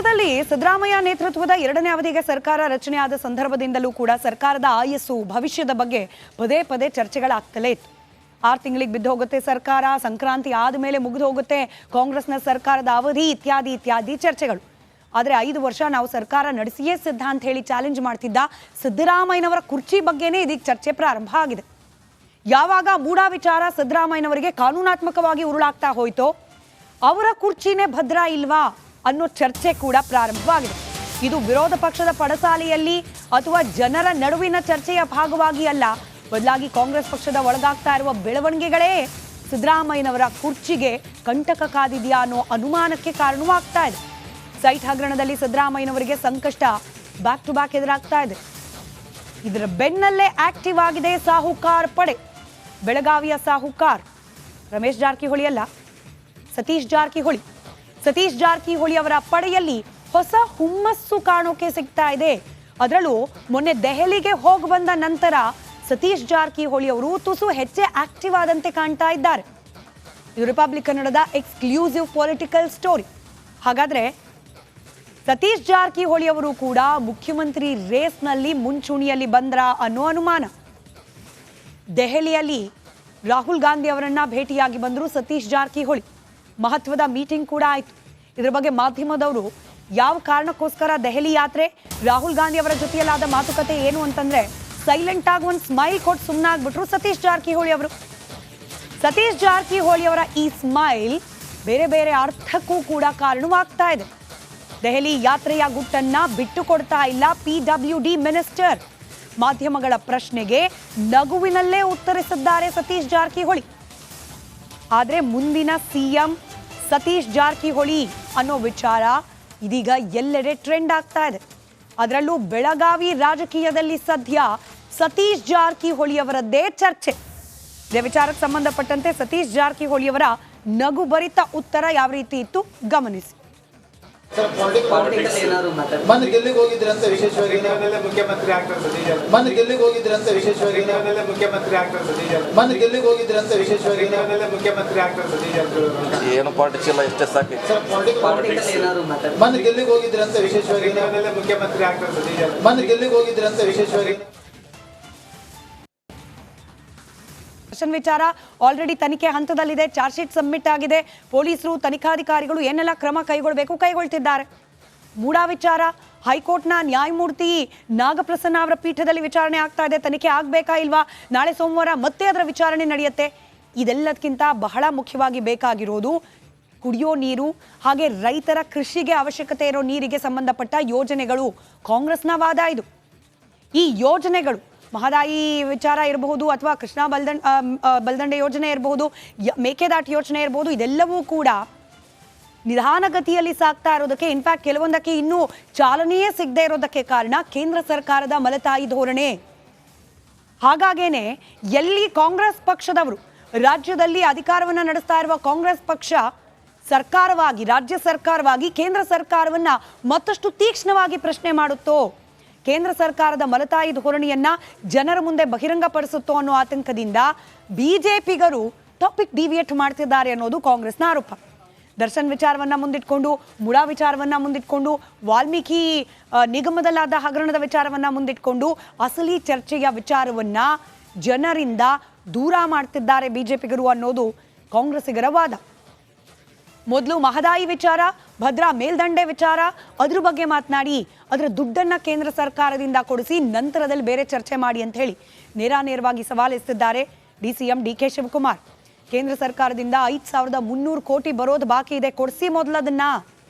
ಕೇಂದ್ರದಲ್ಲಿ ಸಿದ್ದರಾಮಯ್ಯ ನೇತೃತ್ವದ ಎರಡನೇ ಅವಧಿಗೆ ಸರ್ಕಾರ ರಚನೆಯಾದ ಸಂದರ್ಭದಿಂದಲೂ ಕೂಡ ಸರ್ಕಾರದ ಆಯಸ್ಸು ಭವಿಷ್ಯದ ಬಗ್ಗೆ ಪದೇ ಪದೇ ಚರ್ಚೆಗಳಾಗ್ತಲೇ ಇತ್ತು. 6 ತಿಂಗಳಿಗೆ ಬಿದ್ದು ಹೋಗುತ್ತೆ ಸರ್ಕಾರ, ಸಂಕ್ರಾಂತಿ ಆದಮೇಲೆ ಮುಗಿದು ಹೋಗುತ್ತೆ ಕಾಂಗ್ರೆಸ್ನ ಸರ್ಕಾರದ ಅವಧಿ, ಇತ್ಯಾದಿ ಚರ್ಚೆಗಳು. ಆದರೆ 5 ವರ್ಷ ನಾವು ಸರ್ಕಾರ ನಡೆಸಿಯೇ ಸಿದ್ಧ ಅಂತ ಹೇಳಿ ಚಾಲೆಂಜ್ ಮಾಡ್ತಿದ್ದ ಸಿದ್ದರಾಮಯ್ಯನವರ ಕುರ್ಚಿ ಬಗ್ಗೆನೇ ಇದೀಗ ಚರ್ಚೆ ಪ್ರಾರಂಭ ಆಗಿದೆ. ಯಾವಾಗ ಮೂಡಾ ವಿಚಾರ ಸಿದ್ದರಾಮಯ್ಯನವರಿಗೆ ಕಾನೂನಾತ್ಮಕವಾಗಿ ಉರುಳಾಗ್ತಾ ಹೋಯ್ತೋ ಅವರ ಕುರ್ಚಿನೇ ಭದ್ರ ಇಲ್ವಾ ಅನ್ನೋ ಚರ್ಚೆ ಕೂಡ ಪ್ರಾರಂಭವಾಗಿದೆ. ಇದು ವಿರೋಧ ಪಕ್ಷದ ಪಡಸಾಲೆಯಲ್ಲಿ ಅಥವಾ ಜನರ ನಡುವಿನ ಚರ್ಚೆಯ ಭಾಗವಾಗಿ ಅಲ್ಲ, ಬದಲಾಗಿ ಕಾಂಗ್ರೆಸ್ ಪಕ್ಷದ ಒಳಗಾಗ್ತಾ ಇರುವ ಬೆಳವಣಿಗೆಗಳೇ ಸಿದ್ದರಾಮಯ್ಯನವರ ಕುರ್ಚಿಗೆ ಕಂಟಕ ಕಾದಿದೆಯಾ ಅನ್ನೋ ಅನುಮಾನಕ್ಕೆ ಕಾರಣವಾಗ್ತಾ ಇದೆ. ಸೈಟ್ ಹಗರಣದಲ್ಲಿ ಸಿದ್ದರಾಮಯ್ಯನವರಿಗೆ ಸಂಕಷ್ಟ ಬ್ಯಾಕ್ ಟು ಬ್ಯಾಕ್ ಎದುರಾಗ್ತಾ ಇದೆ. ಇದರ ಬೆನ್ನಲ್ಲೇ ಆಕ್ಟಿವ್ ಆಗಿದೆ ಸಾಹುಕಾರ್ ಪಡೆ. ಬೆಳಗಾವಿಯ ಸಾಹುಕಾರ್ ರಮೇಶ್ ಜಾರಕಿಹೊಳಿ ಅಲ್ಲ, ಸತೀಶ್ ಜಾರಕಿಹೊಳಿ. ಸತೀಶ್ ಜಾರಕಿಹೊಳಿ ಅವರ ಪಡೆಯಲ್ಲಿ ಹೊಸ ಹುಮ್ಮಸ್ಸು ಕಾಣೋಕೆ ಸಿಗ್ತಾ ಇದೆ. ಅದರಲ್ಲೂ ಮೊನ್ನೆ ದೆಹಲಿಗೆ ಹೋಗಿ ಬಂದ ನಂತರ ಸತೀಶ್ ಜಾರಕಿಹೊಳಿ ಅವರು ತುಸು ಹೆಚ್ಚೆ ಆಕ್ಟಿವ್ ಆದಂತೆ ಕಾಣ್ತಾ ಇದ್ದಾರೆ. ಇದು ರಿಪಬ್ಲಿಕ್ ಕನ್ನಡದ ಎಕ್ಸ್ಕ್ಲೂಸಿವ್ ಪೊಲಿಟಿಕಲ್ ಸ್ಟೋರಿ. ಹಾಗಾದ್ರೆ ಸತೀಶ್ ಜಾರಕಿಹೊಳಿ ಅವರು ಕೂಡ ಮುಖ್ಯಮಂತ್ರಿ ರೇಸ್ನಲ್ಲಿ ಮುಂಚೂಣಿಯಲ್ಲಿ ಬಂದ್ರ ಅನ್ನೋ ಅನುಮಾನ. ದೆಹಲಿಯಲ್ಲಿ ರಾಹುಲ್ ಗಾಂಧಿ ಅವರನ್ನ ಭೇಟಿಯಾಗಿ ಬಂದರು ಸತೀಶ್ ಜಾರಕಿಹೊಳಿ. ಮಹತ್ವದ ಮೀಟಿಂಗ್ ಕೂಡ ಆಯಿತು. ಇದರ ಬಗ್ಗೆ ಮಾಧ್ಯಮದವರು ಯಾವ ಕಾರಣಕ್ಕೋಸ್ಕರ ದೆಹಲಿ ಯಾತ್ರೆ, ರಾಹುಲ್ ಗಾಂಧಿ ಅವರ ಜೊತೆಯಲ್ಲಾದ ಮಾತುಕತೆ ಏನು ಅಂತಂದ್ರೆ ಸೈಲೆಂಟ್ ಆಗಿ ಒಂದು ಸ್ಮೈಲ್ ಕೊಟ್ಟು ಸುಮ್ಮನಾಗ್ಬಿಟ್ರು ಸತೀಶ್ ಜಾರಕಿಹೊಳಿ ಅವರು. ಸತೀಶ್ ಜಾರಕಿಹೊಳಿ ಅವರ ಈ ಸ್ಮೈಲ್ ಬೇರೆ ಬೇರೆ ಅರ್ಥಕ್ಕೂ ಕೂಡ ಕಾರಣವಾಗ್ತಾ ಇದೆ. ದೆಹಲಿ ಯಾತ್ರೆಯ ಗುಟ್ಟನ್ನ ಬಿಟ್ಟು ಕೊಡ್ತಾ ಇಲ್ಲ PWD ಮಿನಿಸ್ಟರ್. ಮಾಧ್ಯಮಗಳ ಪ್ರಶ್ನೆಗೆ ನಗುವಿನಲ್ಲೇ ಉತ್ತರಿಸಿದ್ದಾರೆ ಸತೀಶ್ ಜಾರಕಿಹೊಳಿ. ಆದರೆ ಮುಂದಿನ CM ಸತೀಶ್ ಜಾರಕಿಹೊಳಿ ಅನ್ನೋ ವಿಚಾರ ಇದೀಗ ಎಲ್ಲೆಡೆ ಟ್ರೆಂಡ್ ಆಗ್ತಾ ಇದೆ. ಅದರಲ್ಲೂ ಬೆಳಗಾವಿ ರಾಜಕೀಯದಲ್ಲಿ ಸದ್ಯ ಸತೀಶ್ ಜಾರಕಿಹೊಳಿ ಅವರದ್ದೇ ಚರ್ಚೆ. ಇದೇ ವಿಚಾರಕ್ಕೆ ಸಂಬಂಧಪಟ್ಟಂತೆ ಸತೀಶ್ ಜಾರಕಿಹೊಳಿ ಅವರ ನಗುಭರಿತ ಉತ್ತರ ಯಾವ ರೀತಿ ಇತ್ತು ಗಮನಿಸಿ. ಮನೆ ಗೆಲ್ಲಿಗೆ ಹೋಗಿದ್ರಂತ ವಿಶೇಷವಾಗಿ ಮುಖ್ಯಮಂತ್ರಿ ಆಗ್ತಾರೆ. ಮನೆ ಗೆಲ್ಲಿಗೆ ಹೋಗಿದ್ರಂತ ವಿಶೇಷವಾಗಿ ಮುಖ್ಯಮಂತ್ರಿ ಆಗ್ತಾರೆ. ಮನೆ ಗೆಲ್ಲಿಗೆ ಹೋಗಿದ್ರಂತ ವಿಶೇಷವಾಗಿ ಮುಖ್ಯಮಂತ್ರಿ ಆಗ್ತಾರೆ. ಏನು ಪಾಲಿಟಿಕ್ಸ್ ಇಲ್ಲ, ಇಷ್ಟೇ ಸಾಕು. ಮನೆ ಗೆಲ್ಲಿಗೆ ಹೋಗಿದ್ರಂತ ವಿಶೇಷವಾಗಿ ಮುಖ್ಯಮಂತ್ರಿ ಆಗ್ತಾರೆ. ಮನೆ ಗೆಲ್ಲಿಗೆ ಹೋಗಿದ್ರಂತ ವಿಶೇಷವಾಗಿ ವಿಚಾರ ಆಲ್ರೆಡಿ ತನಿಖೆ ಹಂತದಲ್ಲಿದೆ. ಚಾರ್ಜ್ ಶೀಟ್ ಸಬ್ಮಿಟ್ ಆಗಿದೆ. ಪೊಲೀಸರು, ತನಿಖಾಧಿಕಾರಿಗಳು ಏನೆಲ್ಲ ಕ್ರಮ ಕೈಗೊಳ್ತಿದ್ದಾರೆ. ಮೂಡಾ ವಿಚಾರ ಹೈಕೋರ್ಟ್ನ ನ್ಯಾಯಮೂರ್ತಿ ನಾಗಪ್ರಸನ್ನ ಅವರ ಪೀಠದಲ್ಲಿ ವಿಚಾರಣೆ ಆಗ್ತಾ ಇದೆ. ತನಿಖೆ ಆಗ್ಬೇಕಾ ಇಲ್ವಾ? ನಾಳೆ ಸೋಮವಾರ ಮತ್ತೆ ಅದರ ವಿಚಾರಣೆ ನಡೆಯುತ್ತೆ. ಇದೆಲ್ಲದಕ್ಕಿಂತ ಬಹಳ ಮುಖ್ಯವಾಗಿ ಬೇಕಾಗಿರೋದು ಕುಡಿಯೋ ನೀರು, ಹಾಗೆ ರೈತರ ಕೃಷಿಗೆ ಅವಶ್ಯಕತೆ ಇರೋ ನೀರಿಗೆ ಸಂಬಂಧಪಟ್ಟ ಯೋಜನೆಗಳು. ಕಾಂಗ್ರೆಸ್ನ ವಾದ ಇದು. ಈ ಯೋಜನೆಗಳು ಮಹದಾಯಿ ವಿಚಾರ ಇರಬಹುದು ಅಥವಾ ಕೃಷ್ಣಾ ಬಲ್ದಂಡೆ ಯೋಜನೆ ಇರಬಹುದು, ಮೇಕೆದಾಟು ಯೋಜನೆ ಇರಬಹುದು, ಇದೆಲ್ಲವೂ ಕೂಡ ನಿಧಾನಗತಿಯಲ್ಲಿ ಸಾಗ್ತಾ ಇರೋದಕ್ಕೆ, ಇನ್ಫ್ಯಾಕ್ಟ್ ಕೆಲವೊಂದಕ್ಕೆ ಇನ್ನೂ ಚಾಲನೆಯೇ ಸಿಗದೆ ಇರೋದಕ್ಕೆ ಕಾರಣ ಕೇಂದ್ರ ಸರ್ಕಾರದ ಮಲತಾಯಿ ಧೋರಣೆ. ಹಾಗಾಗೇನೆ ಎಲ್ಲಿ ಕಾಂಗ್ರೆಸ್ ಪಕ್ಷದವರು ರಾಜ್ಯದಲ್ಲಿ ಅಧಿಕಾರವನ್ನು ನಡೆಸ್ತಾ ಇರುವ ಕಾಂಗ್ರೆಸ್ ಪಕ್ಷ ಸರ್ಕಾರವಾಗಿ, ರಾಜ್ಯ ಸರ್ಕಾರವಾಗಿ ಕೇಂದ್ರ ಸರ್ಕಾರವನ್ನ ಮತ್ತಷ್ಟು ತೀಕ್ಷ್ಣವಾಗಿ ಪ್ರಶ್ನೆ ಮಾಡುತ್ತೋ, ಕೇಂದ್ರ ಸರ್ಕಾರದ ಮಲತಾಯಿ ಧೋರಣೆಯನ್ನ ಜನರ ಮುಂದೆ ಬಹಿರಂಗಪಡಿಸುತ್ತೋ ಅನ್ನೋ ಆತಂಕದಿಂದ ಬಿಜೆಪಿಗರು ಟಾಪಿಕ್ ಡಿವಿಯೇಟ್ ಮಾಡ್ತಿದ್ದಾರೆ ಅನ್ನೋದು ಕಾಂಗ್ರೆಸ್ನ ಆರೋಪ. ದರ್ಶನ್ ವಿಚಾರವನ್ನ ಮುಂದಿಟ್ಕೊಂಡು, ಮುಡಾ ವಿಚಾರವನ್ನ ಮುಂದಿಟ್ಕೊಂಡು, ವಾಲ್ಮೀಕಿ ನಿಗಮದಲ್ಲಾದ ಹಗರಣದ ವಿಚಾರವನ್ನ ಮುಂದಿಟ್ಕೊಂಡು ಅಸಲಿ ಚರ್ಚೆಯ ವಿಚಾರವನ್ನ ಜನರಿಂದ ದೂರ ಮಾಡ್ತಿದ್ದಾರೆ ಬಿಜೆಪಿಗರು ಅನ್ನೋದು ಕಾಂಗ್ರೆಸ್ಸಿಗರ ವಾದ. ಮೊದಲು ಮಹದಾಯಿ ವಿಚಾರ, ಭದ್ರಾ ಮೇಲ್ದಂಡೆ ವಿಚಾರ, ಅದ್ರ ಬಗ್ಗೆ ಮಾತನಾಡಿ ಅದರ ದುಡ್ಡನ್ನ ಕೇಂದ್ರ ಸರ್ಕಾರದಿಂದ ಕೊಡಿಸಿ ನಂತರದಲ್ಲಿ ಬೇರೆ ಚರ್ಚೆ ಮಾಡಿ ಅಂತ ಹೇಳಿ ನೇರವಾಗಿ ಸವಾಲೆತ್ತಿದ್ದಾರೆ DCM DK ಶಿವಕುಮಾರ್. ಕೇಂದ್ರ ಸರ್ಕಾರದಿಂದ 5300 ಕೋಟಿ ಬರೋದು ಬಾಕಿ ಇದೆ, ಕೊಡಿಸಿ ಮೊದಲದನ್ನ,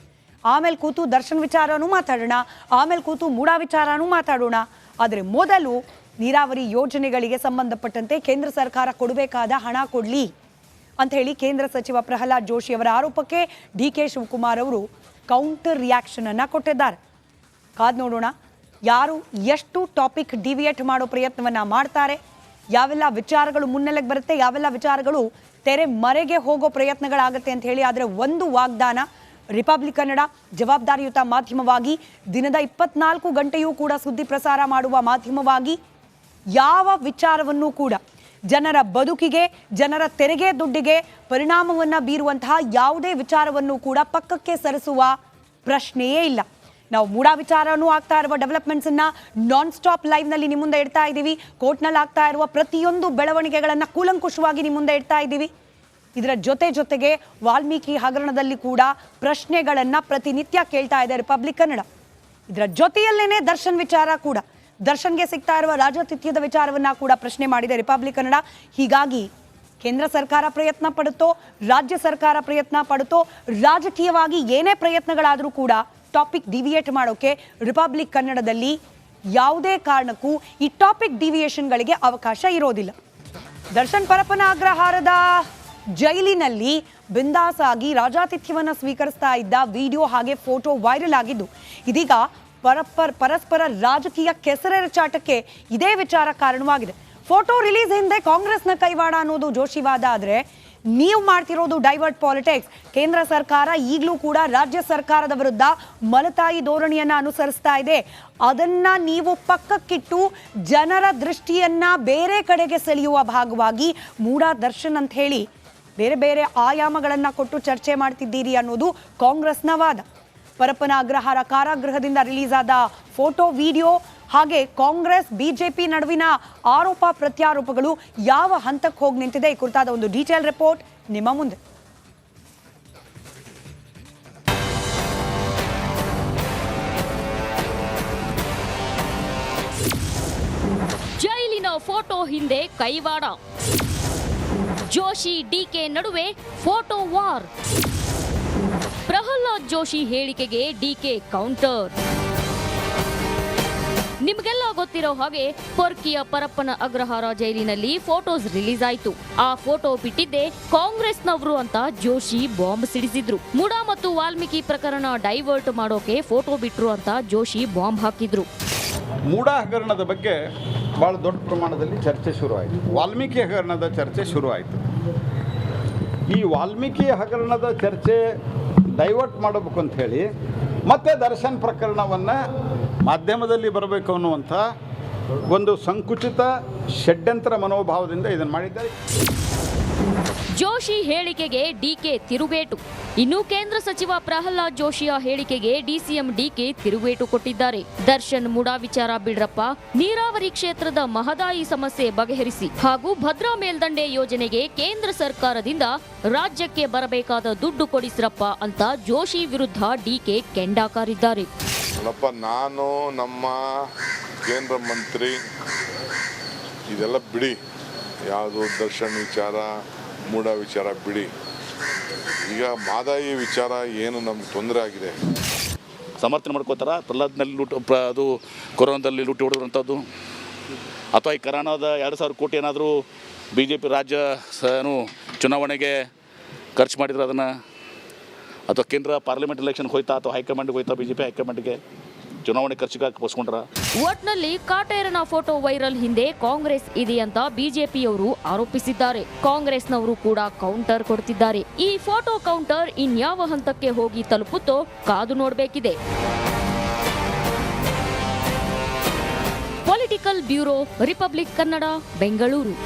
ಆಮೇಲೆ ಕೂತು ದರ್ಶನ್ ವಿಚಾರನೂ ಮಾತಾಡೋಣ, ಆಮೇಲೆ ಕೂತು ಮೂಡಾ ವಿಚಾರನೂ ಮಾತಾಡೋಣ. ಆದರೆ ಮೊದಲು ನೀರಾವರಿ ಯೋಜನೆಗಳಿಗೆ ಸಂಬಂಧಪಟ್ಟಂತೆ ಕೇಂದ್ರ ಸರ್ಕಾರ ಕೊಡಬೇಕಾದ ಹಣ ಕೊಡಲಿ ಅಂತ ಹೇಳಿ ಕೇಂದ್ರ ಸಚಿವ ಪ್ರಹ್ಲಾದ್ ಜೋಶಿ ಅವರ ಆರೋಪಕ್ಕೆ DK ಶಿವಕುಮಾರ್ ಅವರು ಕೌಂಟರ್ ರಿಯಾಕ್ಷನ್ ಅನ್ನ ಕೊಟ್ಟಿದ್ದಾರೆ. ಕಾದ್ ನೋಡೋಣ ಯಾರು ಎಷ್ಟು ಟಾಪಿಕ್ ಡಿವಿಯೇಟ್ ಮಾಡೋ ಪ್ರಯತ್ನವನ್ನ ಮಾಡ್ತಾರೆ, ಯಾವೆಲ್ಲ ವಿಚಾರಗಳು ಮುನ್ನೆಲೆಗೆ ಬರುತ್ತೆ, ಯಾವೆಲ್ಲ ವಿಚಾರಗಳು ತೆರೆ ಮರೆಗೆ ಹೋಗೋ ಪ್ರಯತ್ನಗಳಾಗುತ್ತೆ ಅಂತ ಹೇಳಿ. ಆದರೆ ಒಂದು ವಾಗ್ದಾನ, ರಿಪಬ್ಲಿಕ್ ಕನ್ನಡ ಜವಾಬ್ದಾರಿಯುತ ಮಾಧ್ಯಮವಾಗಿ ದಿನದ 24 ಗಂಟೆಯೂ ಕೂಡ ಸುದ್ದಿ ಪ್ರಸಾರ ಮಾಡುವ ಮಾಧ್ಯಮವಾಗಿ ಯಾವ ವಿಚಾರವನ್ನು ಕೂಡ ಜನರ ಬದುಕಿಗೆ, ಜನರ ತೆರಿಗೆ ದುಡ್ಡಿಗೆ ಪರಿಣಾಮವನ್ನು ಬೀರುವಂತಹ ಯಾವುದೇ ವಿಚಾರವನ್ನು ಕೂಡ ಪಕ್ಕಕ್ಕೆ ಸರಿಸುವ ಪ್ರಶ್ನೆಯೇ ಇಲ್ಲ. ನಾವು ಮೂಡಾ ವಿಚಾರನೂ ಆಗ್ತಾ ಇರುವ ಡೆವಲಪ್ಮೆಂಟ್ಸನ್ನು ನಾನ್ ಸ್ಟಾಪ್ ಲೈವ್ನಲ್ಲಿ ನಿಮ್ಮ ಮುಂದೆ ಇಡ್ತಾ ಇದ್ದೀವಿ. ಕೋರ್ಟ್ನಲ್ಲಿ ಆಗ್ತಾ ಇರುವ ಪ್ರತಿಯೊಂದು ಬೆಳವಣಿಗೆಗಳನ್ನು ಕೂಲಂಕುಷವಾಗಿ ನಿಮ್ಮ ಮುಂದೆ ಇಡ್ತಾ ಇದ್ದೀವಿ. ಇದರ ಜೊತೆಗೆ ವಾಲ್ಮೀಕಿ ಹಗರಣದಲ್ಲಿ ಕೂಡ ಪ್ರಶ್ನೆಗಳನ್ನು ಪ್ರತಿನಿತ್ಯ ಕೇಳ್ತಾ ಇದೆ ರಿಪಬ್ಲಿಕ್ ಕನ್ನಡ. ಇದರ ಜೊತೆಯಲ್ಲೇನೆ ದರ್ಶನ್ ವಿಚಾರ ಕೂಡ, ದರ್ಶನ್ಗೆ ಸಿಗ್ತಾ ಇರುವ ರಾಜತಿಥ್ಯದ ವಿಚಾರವನ್ನ ಕೂಡ ಪ್ರಶ್ನೆ ಮಾಡಿದೆ ರಿಪಬ್ಲಿಕ್ ಕನ್ನಡ. ಹೀಗಾಗಿ ಕೇಂದ್ರ ಸರ್ಕಾರ ಪ್ರಯತ್ನ ಪಡುತ್ತೋ, ರಾಜ್ಯ ಸರ್ಕಾರ ಪ್ರಯತ್ನ ಪಡುತ್ತೋ, ರಾಜಕೀಯವಾಗಿ ಏನೇ ಪ್ರಯತ್ನಗಳಾದರೂ ಕೂಡ ಟಾಪಿಕ್ ಡಿವಿಯೇಟ್ ಮಾಡೋಕೆ ರಿಪಬ್ಲಿಕ್ ಕನ್ನಡದಲ್ಲಿ ಯಾವುದೇ ಕಾರಣಕ್ಕೂ ಈ ಟಾಪಿಕ್ ಡಿವಿಯೇಷನ್ಗಳಿಗೆ ಅವಕಾಶ ಇರೋದಿಲ್ಲ. ದರ್ಶನ್ ಪರಪ್ಪನ ಅಗ್ರಹಾರದ ಜೈಲಿನಲ್ಲಿ ಬಿಂದಾಸ್ ಆಗಿ ರಾಜಾತಿಥ್ಯವನ್ನು ಸ್ವೀಕರಿಸ್ತಾ ಇದ್ದ ವಿಡಿಯೋ ಹಾಗೆ ಫೋಟೋ ವೈರಲ್ ಆಗಿದ್ದು, ಇದೀಗ ಪರಸ್ಪರ ರಾಜಕೀಯ ಕೆಸರೆರಚಾಟಕ್ಕೆ ಇದೇ ವಿಚಾರ ಕಾರಣವಾಗಿದೆ. ಫೋಟೋ ರಿಲೀಸ್ ಹಿಂದೆ ಕಾಂಗ್ರೆಸ್ನ ಕೈವಾಡ ಅನ್ನೋದು ಜೋಶಿವಾದ ಆದರೆ, ನೀವು ಮಾಡ್ತಿರೋದು ಡೈವರ್ಟ್ ಪಾಲಿಟಿಕ್ಸ್. ಕೇಂದ್ರ ಸರ್ಕಾರ ಈಗಲೂ ಕೂಡ ರಾಜ್ಯ ಸರ್ಕಾರದ ವಿರುದ್ಧ ಮಲತಾಯಿ ಧೋರಣೆಯನ್ನ ಅನುಸರಿಸ್ತಾ ಇದೆ. ಅದನ್ನ ನೀವು ಪಕ್ಕಕ್ಕಿಟ್ಟು ಜನರ ದೃಷ್ಟಿಯನ್ನ ಬೇರೆ ಕಡೆಗೆ ಸೆಳೆಯುವ ಭಾಗವಾಗಿ ಮೂಡಾ ದರ್ಶನ್ ಅಂತ ಹೇಳಿ ಬೇರೆ ಬೇರೆ ಆಯಾಮಗಳನ್ನು ಕೊಟ್ಟು ಚರ್ಚೆ ಮಾಡ್ತಿದ್ದೀರಿ ಅನ್ನೋದು ಕಾಂಗ್ರೆಸ್ನ ವಾದ. ಪರಪ್ಪನ ಅಗ್ರಹಾರ ಕಾರಾಗೃಹದಿಂದ ರಿಲೀಸ್ ಆದ ಫೋಟೋ, ವಿಡಿಯೋ ಹಾಗೆ ಕಾಂಗ್ರೆಸ್ ಬಿಜೆಪಿ ನಡುವಿನ ಆರೋಪ ಪ್ರತ್ಯಾರೋಪಗಳು ಯಾವ ಹಂತಕ್ಕೆ ಹೋಗಿ ನಿಂತಿದೆ, ಈ ಕುರಿತಾದ ಒಂದು ಡೀಟೇಲ್ ರಿಪೋರ್ಟ್ ನಿಮ್ಮ ಮುಂದೆ. ಜೈಲಿನ ಫೋಟೋ ಹಿಂದೆ ಕೈವಾಡ, ಜೋಶಿ ಡಿಕೆ ನಡುವೆ ಫೋಟೋ ವಾರ್. ಪ್ರಹ್ಲಾದ್ ಜೋಶಿ ಹೇಳಿಕೆಗೆ ಡಿಕೆ ಕೌಂಟರ್. ನಿಮಗೆಲ್ಲ ಗೊತ್ತಿರೋ ಹಾಗೆ ಪೊರ್ಕಿಯ ಪರಪ್ಪನ ಅಗ್ರಹಾರ ಜೈಲಿನಲ್ಲಿ ಫೋಟೋಸ್ ರಿಲೀಸ್ ಆಯಿತು. ಆ ಫೋಟೋ ಬಿಟ್ಟಿದ್ದೆ ಕಾಂಗ್ರೆಸ್ನವರು ಅಂತ ಜೋಶಿ ಬಾಂಬ್ ಸಿಡಿಸಿದ್ರು. ಮೂಡಾ ಮತ್ತು ವಾಲ್ಮೀಕಿ ಪ್ರಕರಣ ಡೈವರ್ಟ್ ಮಾಡೋಕೆ ಫೋಟೋ ಬಿಟ್ರು ಅಂತ ಜೋಶಿ ಬಾಂಬ್ ಹಾಕಿದ್ರು. ಮೂಡಾ ಹಗರಣದ ಬಗ್ಗೆ ಭಾಳ ದೊಡ್ಡ ಪ್ರಮಾಣದಲ್ಲಿ ಚರ್ಚೆ ಶುರುವಾಯಿತು. ವಾಲ್ಮೀಕಿ ಹಗರಣದ ಚರ್ಚೆ ಶುರುವಾಯಿತು. ಈ ವಾಲ್ಮೀಕಿ ಹಗರಣದ ಚರ್ಚೆ ಡೈವರ್ಟ್ ಮಾಡಬೇಕು ಅಂತ ಹೇಳಿ ಮತ್ತೆ ದರ್ಶನ್ ಪ್ರಕರಣವನ್ನು ಮಾಧ್ಯಮದಲ್ಲಿ ಬರಬೇಕು ಅನ್ನುವಂಥ ಒಂದು ಸಂಕುಚಿತ ಷಡ್ಯಂತ್ರ ಮನೋಭಾವದಿಂದ ಇದನ್ನು ಮಾಡಿದ್ದಾರೆ. ಜೋಶಿ ಹೇಳಿಕೆಗೆ ಡಿಕೆ ತಿರುಗೇಟು. ಇನ್ನು ಕೇಂದ್ರ ಸಚಿವ ಪ್ರಹ್ಲಾದ್ ಜೋಶಿಯ ಹೇಳಿಕೆಗೆ ಡಿಸಿಎಂ ಡಿಕೆ ತಿರುಗೇಟು ಕೊಟ್ಟಿದ್ದಾರೆ. ದರ್ಶನ್ ಮೂಡಾ ವಿಚಾರ ಬಿಡ್ರಪ್ಪ, ನೀರಾವರಿ ಕ್ಷೇತ್ರದ ಮಹದಾಯಿ ಸಮಸ್ಯೆ ಬಗೆಹರಿಸಿ ಹಾಗೂ ಭದ್ರಾ ಮೇಲ್ದಂಡೆ ಯೋಜನೆಗೆ ಕೇಂದ್ರ ಸರ್ಕಾರದಿಂದ ರಾಜ್ಯಕ್ಕೆ ಬರಬೇಕಾದ ದುಡ್ಡು ಕೊಡಿಸ್ರಪ್ಪ ಅಂತ ಜೋಶಿ ವಿರುದ್ಧ ಡಿಕೆ ಕೆಂಡಾಕಾರಿದ್ದಾರೆ. ನಾನು ನಮ್ಮ ಕೇಂದ್ರ ಮಂತ್ರಿ ಇದೆಲ್ಲ ಬಿಡಿ, ಯಾವುದು ದರ್ಶನ್ ವಿಚಾರ ಮೂಡಾ ವಿಚಾರ ಬಿಡಿ. ಈಗ ಮಹದಾಯಿ ವಿಚಾರ ಏನು ನಮ್ಗೆ ತೊಂದರೆ ಆಗಿದೆ, ಸಮರ್ಥನೆ ಮಾಡ್ಕೋತಾರ. ಪ್ರಹ್ಲಾದ್ನಲ್ಲಿ ಅದು ಕೊರೋನಾದಲ್ಲಿ ಲೂಟಿ ಹೊಡೆದಂಥದ್ದು, ಅಥವಾ ಈ ಕರೋನಾದ 2,000 ಕೋಟಿ ಏನಾದರೂ ಬಿ ಜೆ ಪಿ ರಾಜ್ಯ ಚುನಾವಣೆಗೆ ಖರ್ಚು ಮಾಡಿದ್ರೆ ಅದನ್ನು, ಅಥವಾ ಕೇಂದ್ರ ಪಾರ್ಲಿಮೆಂಟ್ ಎಲೆಕ್ಷನ್ಗೆ ಹೋಯ್ತಾ ಅಥವಾ ಹೈಕಮಾಂಡ್ಗೆ ಹೋಯ್ತಾ ಬಿ ಜೆ ಪಿ ಹೈಕಮಾಂಡ್ಗೆ ಚುನಾವಣೆ ಖರ್ಚಿಗಾಗಿ ಪೋಸ್ಕೊಂಡ್ರ. ಒಟ್ನಲ್ಲಿ ಕಾಟೇರನ ಫೋಟೋ ವೈರಲ್ ಹಿಂದೆ ಕಾಂಗ್ರೆಸ್ ಇದೆ ಅಂತ ಬಿಜೆಪಿಯವರು ಆರೋಪಿಸಿದ್ದಾರೆ. ಕಾಂಗ್ರೆಸ್ನವರು ಕೂಡ ಕೌಂಟರ್ ಕೊಡ್ತಿದ್ದಾರೆ. ಈ ಫೋಟೋ ಕೌಂಟರ್ ಇನ್ಯಾವ ಹಂತಕ್ಕೆ ಹೋಗಿ ತಲುಪುತ್ತೋ ಕಾದು ನೋಡಬೇಕಿದೆ. Political bureau, republic Kannada, Bengaluru.